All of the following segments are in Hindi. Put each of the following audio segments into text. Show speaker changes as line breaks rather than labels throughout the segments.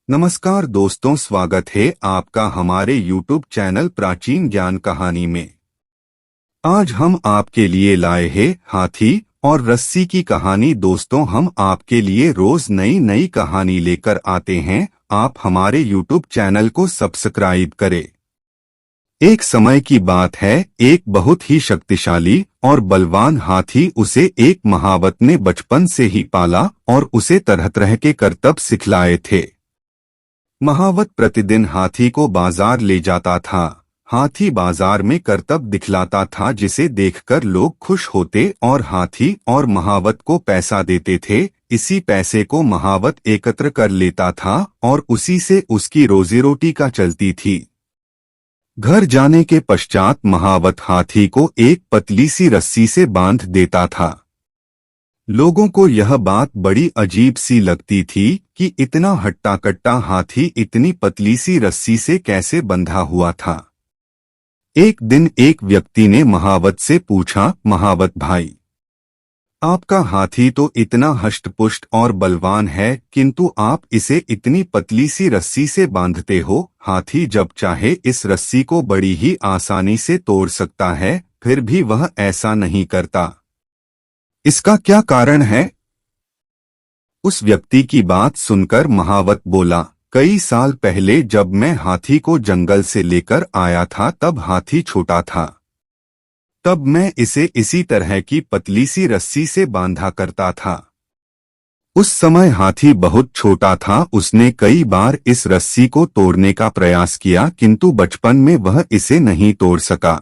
नमस्कार दोस्तों, स्वागत है आपका हमारे YouTube चैनल प्राचीन ज्ञान कहानी में। आज हम आपके लिए लाए हैं हाथी और रस्सी की कहानी। दोस्तों, हम आपके लिए रोज नई नई कहानी लेकर आते हैं। आप हमारे YouTube चैनल को सब्सक्राइब करें। एक समय की बात है, एक बहुत ही शक्तिशाली और बलवान हाथी, उसे एक महावत ने बचपन से ही पाला और उसे तरह तरह के करतब सिखलाए थे। महावत प्रतिदिन हाथी को बाजार ले जाता था। हाथी बाजार में करतब दिखलाता था जिसे देखकर लोग खुश होते और हाथी और महावत को पैसा देते थे। इसी पैसे को महावत एकत्र कर लेता था और उसी से उसकी रोजी रोटी का चलती थी। घर जाने के पश्चात महावत हाथी को एक पतली सी रस्सी से बांध देता था। लोगों को यह बात बड़ी अजीब सी लगती थी कि इतना हट्टा कट्टा हाथी इतनी पतली सी रस्सी से कैसे बंधा हुआ था। एक दिन एक व्यक्ति ने महावत से पूछा, महावत भाई, आपका हाथी तो इतना हष्टपुष्ट और बलवान है, किंतु आप इसे इतनी पतली सी रस्सी से बांधते हो। हाथी जब चाहे इस रस्सी को बड़ी ही आसानी से तोड़ सकता है, फिर भी वह ऐसा नहीं करता। इसका क्या कारण है? उस व्यक्ति की बात सुनकर महावत बोला, कई साल पहले जब मैं हाथी को जंगल से लेकर आया था तब हाथी छोटा था। तब मैं इसे इसी तरह की पतली सी रस्सी से बांधा करता था। उस समय हाथी बहुत छोटा था। उसने कई बार इस रस्सी को तोड़ने का प्रयास किया, किंतु बचपन में वह इसे नहीं तोड़ सका।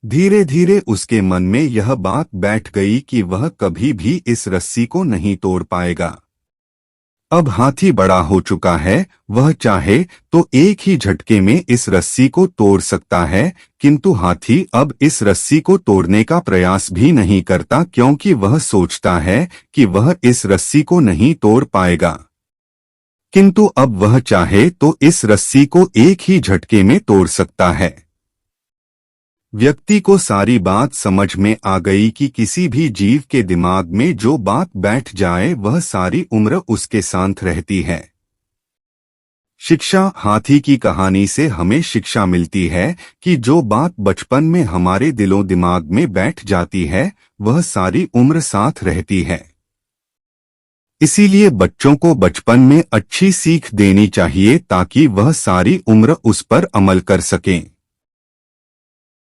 धीरे धीरे उसके मन में यह बात बैठ गई कि वह कभी भी इस रस्सी को नहीं तोड़ पाएगा। अब हाथी बड़ा हो चुका है, वह चाहे तो एक ही झटके में इस रस्सी को तोड़ सकता है, किंतु हाथी अब इस रस्सी को तोड़ने का प्रयास भी नहीं करता, क्योंकि वह सोचता है कि वह इस रस्सी को नहीं तोड़ पाएगा। किंतु अब वह चाहे तो इस रस्सी को एक ही झटके में तोड़ सकता है। व्यक्ति को सारी बात समझ में आ गई कि किसी भी जीव के दिमाग में जो बात बैठ जाए वह सारी उम्र उसके साथ रहती है। शिक्षा। हाथी की कहानी से हमें शिक्षा मिलती है कि जो बात बचपन में हमारे दिलों दिमाग में बैठ जाती है वह सारी उम्र साथ रहती है। इसीलिए बच्चों को बचपन में अच्छी सीख देनी चाहिए ताकि वह सारी उम्र उस पर अमल कर सकें।